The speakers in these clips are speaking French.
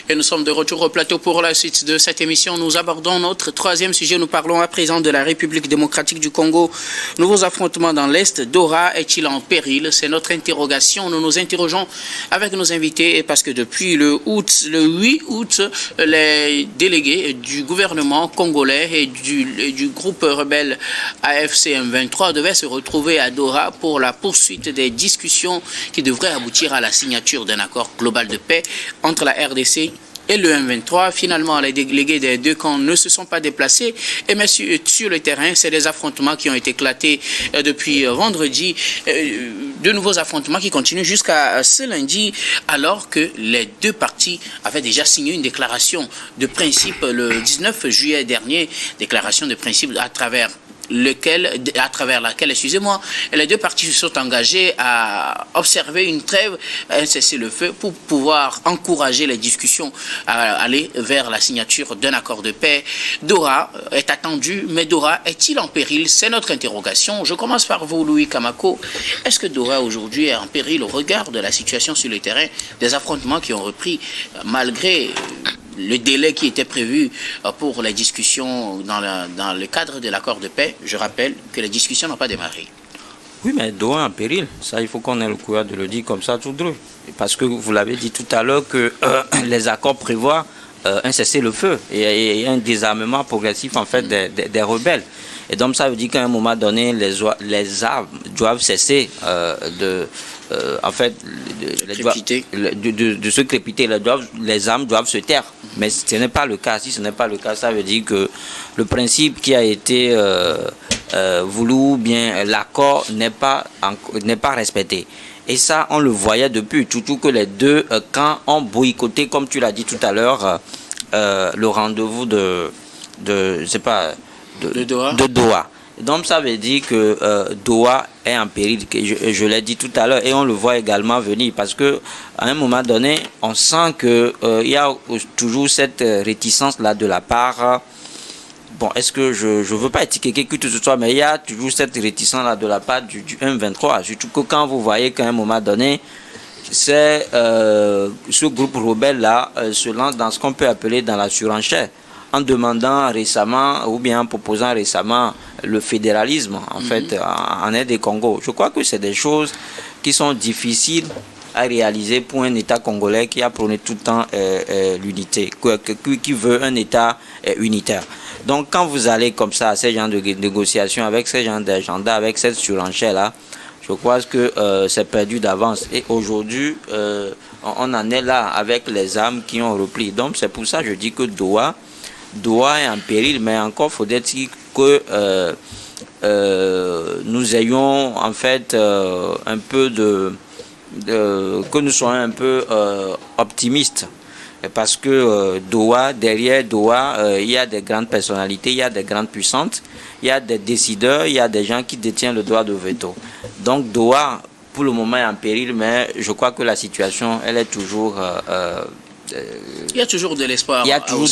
Et nous sommes de retour au plateau pour la suite de cette émission. Nous abordons notre troisième sujet. Nous parlons à présent de la République démocratique du Congo. Nouveaux affrontements dans l'Est. Dora est-il en péril? C'est notre interrogation. Nous nous interrogeons avec nos invités parce que depuis le 8 août, les délégués du gouvernement congolais et du groupe rebelle AFC M23 devaient se retrouver à Dora pour la poursuite des discussions qui devraient aboutir à la signature d'un accord global de paix entre la RDC et le M23. Finalement, les délégués des deux camps ne se sont pas déplacés. Et mais sur le terrain, c'est des affrontements qui ont éclaté depuis vendredi. De nouveaux affrontements qui continuent jusqu'à ce lundi, alors que les deux parties avaient déjà signé une déclaration de principe le 19 juillet dernier. Déclaration de principe à travers laquelle, les deux parties se sont engagées à observer une trêve, un cessez-le-feu pour pouvoir encourager les discussions à aller vers la signature d'un accord de paix. Dora est attendu, mais Dora est-il en péril? C'est notre interrogation. Je commence par vous, Louis Kamako. Est-ce que Dora aujourd'hui est en péril au regard de la situation sur le terrain, des affrontements qui ont repris malgré le délai qui était prévu pour les discussions dans le cadre de l'accord de paix? Je rappelle que les discussions n'ont pas démarré. Oui, mais Doha est en péril. Ça, il faut qu'on ait le courage de le dire comme ça tout droit. Parce que vous l'avez dit tout à l'heure que les accords prévoient un cessez-le-feu et un désarmement progressif en fait des rebelles. Et donc ça veut dire qu'à un moment donné, les armes doivent cesser de se crépiter. Les armes doivent se taire. Mais ce n'est pas le cas. Si ce n'est pas le cas, ça veut dire que le principe qui a été voulu, bien l'accord n'est pas respecté. Et ça, on le voyait depuis, surtout que les deux camps ont boycotté, comme tu l'as dit tout à l'heure, le rendez-vous de Doha. Donc ça veut dire que Doha est en péril, je l'ai dit tout à l'heure, et on le voit également venir parce que à un moment donné, on sent que il y a toujours cette réticence là de la part. Bon, est-ce que je veux pas étiqueter qui que ce soit, mais il y a toujours cette réticence là de la part du M23, surtout que quand vous voyez qu'à un moment donné, c'est ce groupe rebelle là se lance dans ce qu'on peut appeler dans la surenchère, en demandant récemment ou bien en proposant récemment le fédéralisme en fait en aide des Congo. Je crois que c'est des choses qui sont difficiles à réaliser pour un État congolais qui a prôné tout le temps l'unité, qui veut un État unitaire. Donc quand vous allez comme ça à ces genres de négociations avec ces genres d'agenda, avec cette surenchère là, je crois que c'est perdu d'avance. Et aujourd'hui, on en est là avec les armes qui ont repris. Donc c'est pour ça que je dis que Doha est en péril, mais encore faudrait-il que nous ayons en fait un peu que nous soyons un peu optimistes. Parce que derrière Doha, il y a des grandes personnalités, il y a des grandes puissantes, il y a des décideurs, il y a des gens qui détiennent le droit de veto. Donc Doha, pour le moment, est en péril, mais je crois que la situation, elle est toujours... il y a toujours de l'espoir. Il y a toujours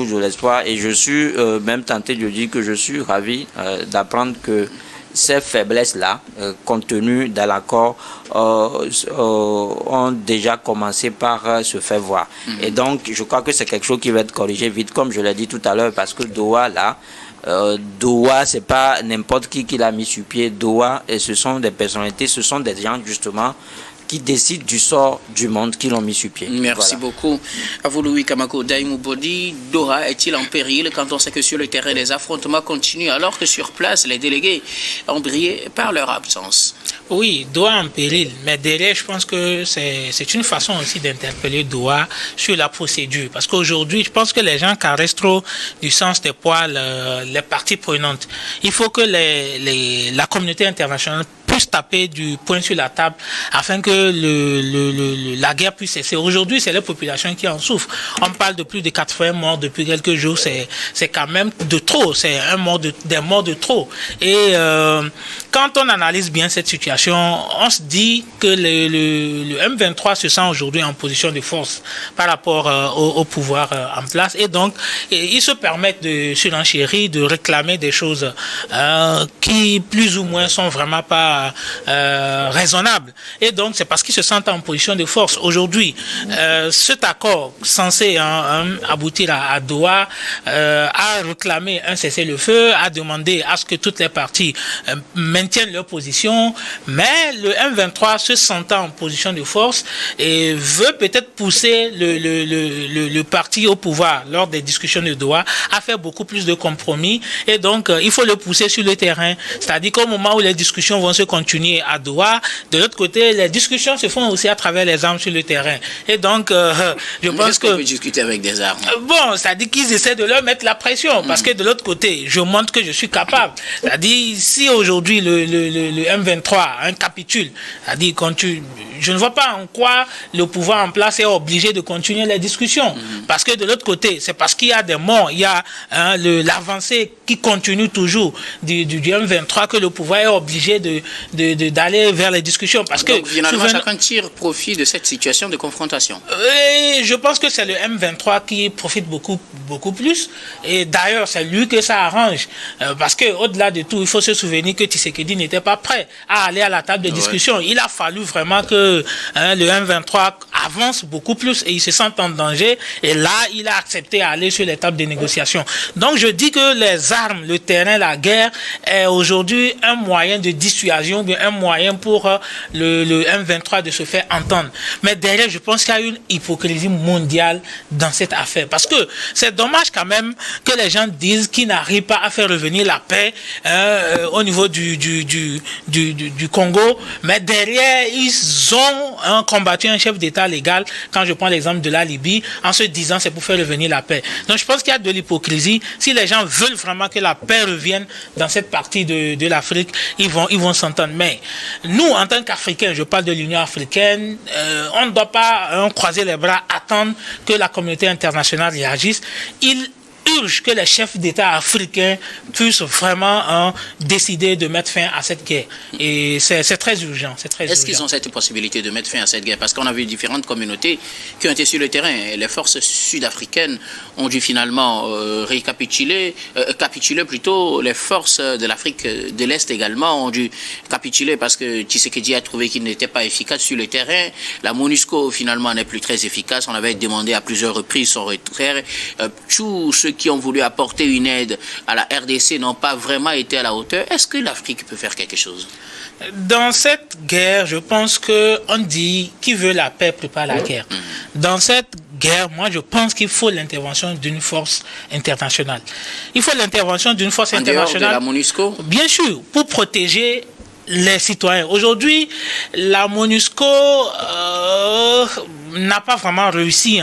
de l'espoir, et je suis même tenté de dire que je suis ravi d'apprendre que ces faiblesses-là, contenues dans l'accord, ont déjà commencé par se faire voir. Et donc, je crois que c'est quelque chose qui va être corrigé vite, comme je l'ai dit tout à l'heure, parce que Doha, là, c'est pas n'importe qui l'a mis sur pied. Doha, et ce sont des personnalités, ce sont des gens, justement, qui décident du sort du monde qui l'ont mis sur pied. Merci beaucoup. À vous, Louis Kamako. Daïmou Bodi, Dora est-il en péril quand on sait que sur le terrain, les affrontements continuent alors que sur place, les délégués ont brillé par leur absence? Oui, Doha en péril, mais derrière, je pense que c'est une façon aussi d'interpeller Doha sur la procédure. Parce qu'aujourd'hui, je pense que les gens caressent trop du sens des poils les parties prenantes. Il faut que la communauté internationale puisse taper du poing sur la table afin que la guerre puisse cesser. Aujourd'hui, c'est les populations qui en souffrent. On parle de plus de 80 morts depuis quelques jours. C'est quand même de trop. C'est des morts de trop. Et quand on analyse bien cette situation, on se dit que le M23 se sent aujourd'hui en position de force par rapport au pouvoir en place. Et donc, ils se permettent de surenchérir, de réclamer des choses qui, plus ou moins, sont vraiment pas raisonnable. Et donc, c'est parce qu'ils se sentent en position de force. Aujourd'hui, cet accord censé aboutir à Doha a réclamé un cessez-le-feu, a demandé à ce que toutes les parties maintiennent leur position, mais le M23 se sentant en position de force et veut peut-être pousser le parti au pouvoir lors des discussions de Doha à faire beaucoup plus de compromis, et donc il faut le pousser sur le terrain, c'est-à-dire qu'au moment où les discussions vont se continuer à Doha, de l'autre côté, les discussions se font aussi à travers les armes sur le terrain. Et donc, je pense que... On peut discuter avec des armes. Bon, c'est-à-dire qu'ils essaient de leur mettre la pression, parce que de l'autre côté, je montre que je suis capable. C'est-à-dire, si aujourd'hui le M23 capitule, c'est-à-dire je ne vois pas en quoi le pouvoir en place est obligé de continuer les discussions. Parce que de l'autre côté, c'est parce qu'il y a des morts, il y a l'avancée qui continue toujours du M23 que le pouvoir est obligé d'aller vers les discussions. Parce donc, que finalement, chacun tire profit de cette situation de confrontation. Je pense que c'est le M23 qui profite beaucoup plus. Et d'ailleurs, c'est lui que ça arrange. Parce qu'au-delà de tout, il faut se souvenir que Tshisekedi n'était pas prêt à aller à la table de discussion. Il a fallu vraiment que le M23 avance beaucoup plus et il se sent en danger. Et là, il a accepté à aller sur les tables de négociation. Donc, je dis que les armes, le terrain, la guerre est aujourd'hui un moyen de dissuasion, bien un moyen pour le M23 de se faire entendre. Mais derrière, je pense qu'il y a une hypocrisie mondiale dans cette affaire. Parce que c'est dommage quand même que les gens disent qu'ils n'arrivent pas à faire revenir la paix au niveau du Congo. Mais derrière, ils ont combattu un chef d'État légal, quand je prends l'exemple de la Libye, en se disant c'est pour faire revenir la paix. Donc je pense qu'il y a de l'hypocrisie. Si les gens veulent vraiment que la paix revienne dans cette partie de l'Afrique, ils vont s'entendre. Mais nous, en tant qu'Africains, je parle de l'Union africaine, on ne doit pas croiser les bras, attendre que la communauté internationale réagisse. Il urge que les chefs d'État africains puissent vraiment décider de mettre fin à cette guerre. Et c'est très urgent. Est-ce qu'ils ont cette possibilité de mettre fin à cette guerre? Parce qu'on a vu différentes communautés qui ont été sur le terrain. Et les forces sud-africaines ont dû finalement capituler plutôt. Les forces de l'Afrique de l'Est également ont dû capituler parce que Tshisekedi a trouvé qu'il n'était pas efficace sur le terrain. La MONUSCO finalement n'est plus très efficace. On avait demandé à plusieurs reprises son retrait. Tous ceux qui ont voulu apporter une aide à la RDC n'ont pas vraiment été à la hauteur. Est-ce que l'Afrique peut faire quelque chose? Dans cette guerre, je pense qu'on dit qui veut la paix prépare la guerre. Dans cette guerre, moi je pense qu'il faut l'intervention d'une force internationale. Il faut l'intervention d'une force internationale. En dehors de la MONUSCO? Bien sûr, pour protéger les citoyens. Aujourd'hui, la MONUSCO n'a pas vraiment réussi,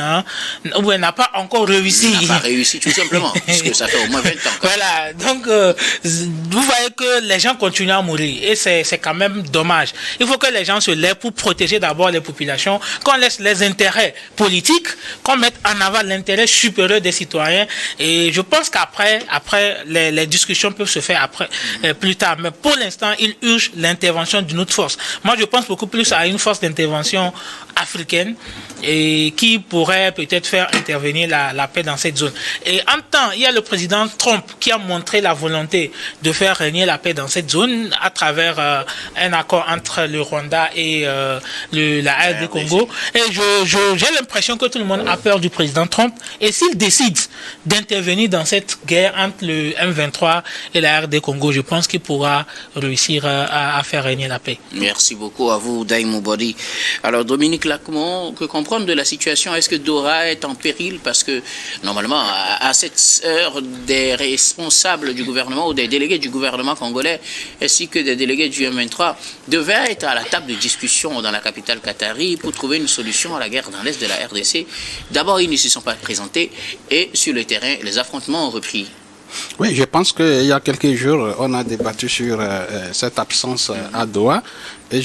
ou elle n'a pas encore réussi. Elle n'a pas réussi tout simplement, puisque ça fait au moins 20 ans. Voilà, donc vous voyez que les gens continuent à mourir et c'est quand même dommage. Il faut que les gens se lèvent pour protéger d'abord les populations, qu'on laisse les intérêts politiques, qu'on mette en avant l'intérêt supérieur des citoyens, et je pense qu'après les discussions peuvent se faire plus tard. Mais pour l'instant, il urge l'intervention d'une autre force. Moi, je pense beaucoup plus à une force d'intervention africaine et qui pourrait peut-être faire intervenir la paix dans cette zone. Et en temps, il y a le président Trump qui a montré la volonté de faire régner la paix dans cette zone à travers un accord entre le Rwanda et la RD Congo. Et j'ai l'impression que tout le monde a peur du président Trump. Et s'il décide d'intervenir dans cette guerre entre le M23 et la RD Congo, je pense qu'il pourra réussir à faire régner la paix. Merci beaucoup à vous, Daïmou Bodi. Alors, Dominique Lacmon, que comprendre de la situation? Est-ce que Doha est en péril? Parce que, normalement, à cette heure, des responsables du gouvernement ou des délégués du gouvernement congolais, ainsi que des délégués du M23, devaient être à la table de discussion dans la capitale qatari pour trouver une solution à la guerre dans l'est de la RDC. D'abord, ils ne se sont pas présentés et, sur le terrain, les affrontements ont repris. Oui, je pense qu'il y a quelques jours, on a débattu sur cette absence à Doha et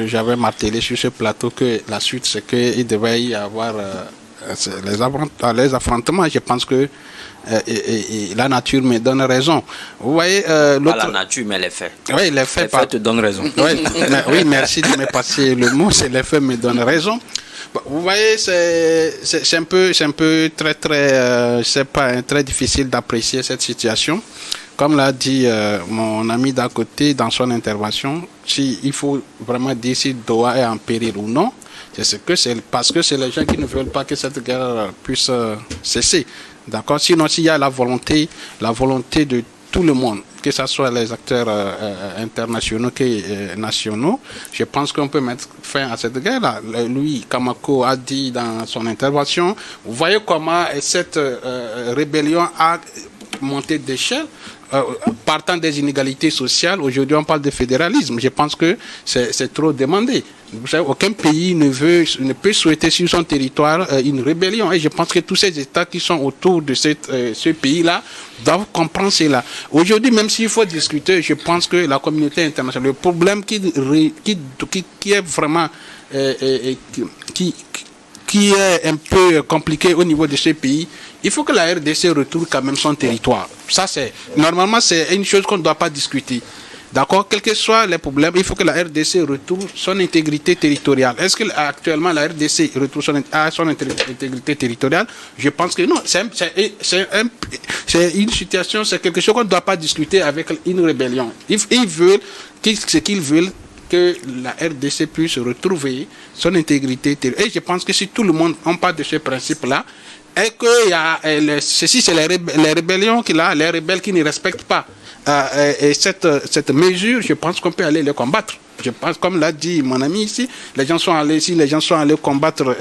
j'avais martelé sur ce plateau que la suite, c'est qu'il devait y avoir les affrontements. Je pense que la nature me donne raison. Vous voyez, pas la nature, mais les faits. Oui, les faits te donnent raison. Oui, merci de me passer le mot, c'est les faits me donnent raison. Vous voyez, c'est un peu très difficile d'apprécier cette situation comme l'a dit mon ami d'à côté dans son intervention, il faut vraiment dire si Doha est en péril ou non. C'est parce que c'est les gens qui ne veulent pas que cette guerre puisse cesser. D'accord? Sinon, s'il y a la volonté de tout le monde, que ce soit les acteurs internationaux que nationaux, je pense qu'on peut mettre fin à cette guerre-là. Lui, Kamako a dit dans son intervention, vous voyez comment cette rébellion a monté d'échelle. Partant des inégalités sociales, aujourd'hui on parle de fédéralisme. Je pense que c'est trop demandé. Vous savez, aucun pays ne peut souhaiter sur son territoire une rébellion. Et je pense que tous ces États qui sont autour de ce pays-là doivent comprendre cela. Aujourd'hui, même s'il faut discuter, je pense que la communauté internationale, le problème qui est vraiment qui est un peu compliqué au niveau de ce pays, il faut que la RDC retrouve quand même son territoire. Ça, normalement, c'est une chose qu'on ne doit pas discuter. D'accord? Quels que soient les problèmes, il faut que la RDC retrouve son intégrité territoriale. Est-ce que actuellement la RDC retrouve son intégrité territoriale? Je pense que non. C'est une situation, c'est quelque chose qu'on ne doit pas discuter avec une rébellion. Ils veulent, ce qu'ils veulent, que la RDC puisse retrouver son intégrité territoriale. Et je pense que si tout le monde on part de ce principe-là, et que ceci c'est les rébellions les rebelles qui ne respectent pas et cette mesure, je pense qu'on peut aller les combattre. Je pense, comme l'a dit mon ami ici, les gens sont allés combattre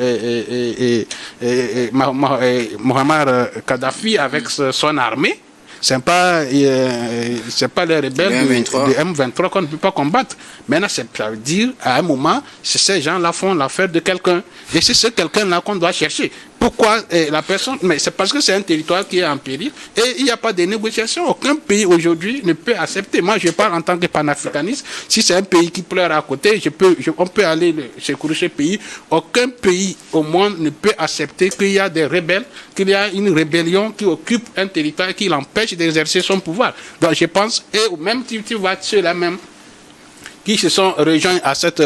Mohamed Kadhafi avec son armée. C'est pas les rebelles de M23 qu'on ne peut pas combattre. Maintenant, ça veut dire, à un moment, ces gens-là font l'affaire de quelqu'un. Et c'est ce quelqu'un-là qu'on doit chercher. Pourquoi la personne... Mais c'est parce que c'est un territoire qui est en péril et il n'y a pas de négociation. Aucun pays aujourd'hui ne peut accepter. Moi, je parle en tant que panafricaniste. Si c'est un pays qui pleure à côté, on peut aller secourir ce pays. Aucun pays au monde ne peut accepter qu'il y a des rebelles, qu'il y a une rébellion qui occupe un territoire et qui l'empêche d'exercer son pouvoir. Donc je pense, et même si tu vois ceux-là même qui se sont rejoints à cette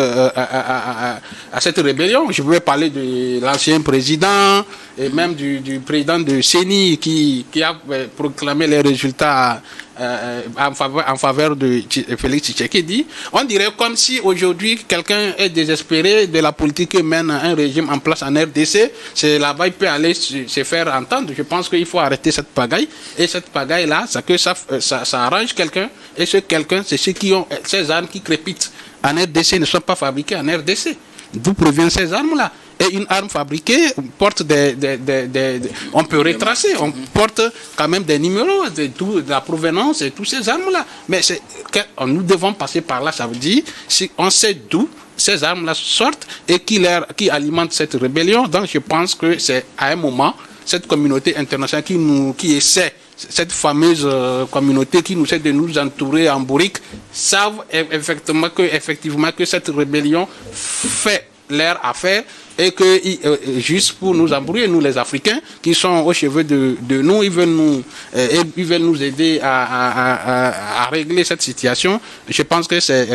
rébellion, je pouvais parler de l'ancien président et même du président de CENI qui a proclamé les résultats en faveur de Félix Tshisekedi. On dirait comme si aujourd'hui quelqu'un est désespéré de la politique que mène un régime en place en RDC. C'est là-bas il peut aller se faire entendre. Je pense qu'il faut arrêter cette pagaille. Et cette pagaille-là, ça arrange quelqu'un. Et ce quelqu'un, c'est ceux qui ont ces armes qui crépitent en RDC ne sont pas fabriquées en RDC. D'où proviennent ces armes-là? Et une arme fabriquée porte on peut retracer, on porte quand même des numéros, de la provenance et toutes ces armes-là. Mais nous devons passer par là, ça veut dire, si on sait d'où ces armes-là sortent et qui alimentent cette rébellion. Donc je pense que c'est à un moment, cette communauté internationale qui essaie, cette fameuse communauté qui nous essaie de nous entourer en bourrique, savent effectivement que cette rébellion fait leur affaire et que juste pour nous embrouiller, nous les Africains qui sont au chevet de nous, ils veulent nous aider à régler cette situation. Je pense que c'est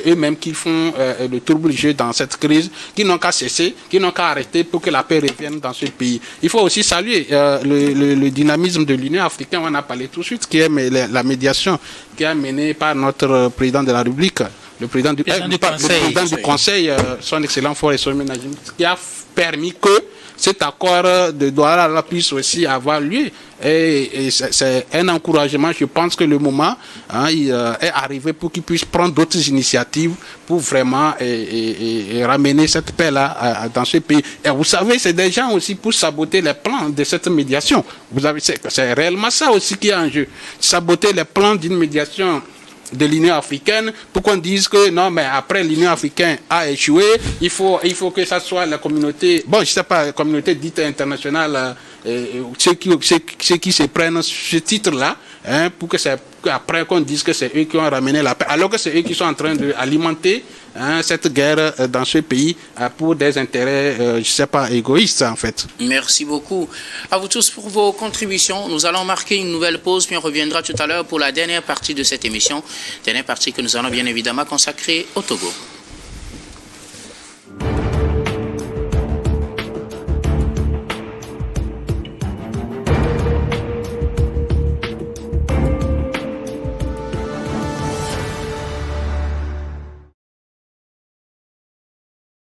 eux-mêmes qui font le trouble jeu dans cette crise, qui n'ont qu'à cesser, qui n'ont qu'à arrêter pour que la paix revienne dans ce pays. Il faut aussi saluer le dynamisme de l'Union africaine, on en a parlé tout de suite, qui est la médiation qui est menée par notre président de la République. Le président du Conseil, son excellent Faure Essomi-Nadjim, qui a permis que cet accord de Douala puisse aussi avoir lieu. Et c'est un encouragement. Je pense que le moment est arrivé pour qu'il puisse prendre d'autres initiatives pour vraiment ramener cette paix-là dans ce pays. Et vous savez, c'est des gens aussi pour saboter les plans de cette médiation. C'est réellement ça aussi qui est en jeu. Saboter les plans d'une médiation de l'Union africaine, pour qu'on dise que non, mais après l'Union africaine a échoué, il faut que ça soit la communauté, bon, je sais pas, la communauté dite internationale, ceux qui se prennent ce titre-là, pour que c'est après qu'on dise que c'est eux qui ont ramené la paix, alors que c'est eux qui sont en train d'alimenter cette guerre dans ce pays pour des intérêts, je sais pas, égoïstes en fait. Merci beaucoup à vous tous pour vos contributions. Nous allons marquer une nouvelle pause, puis on reviendra tout à l'heure pour la dernière partie de cette émission, dernière partie que nous allons bien évidemment consacrer au Togo.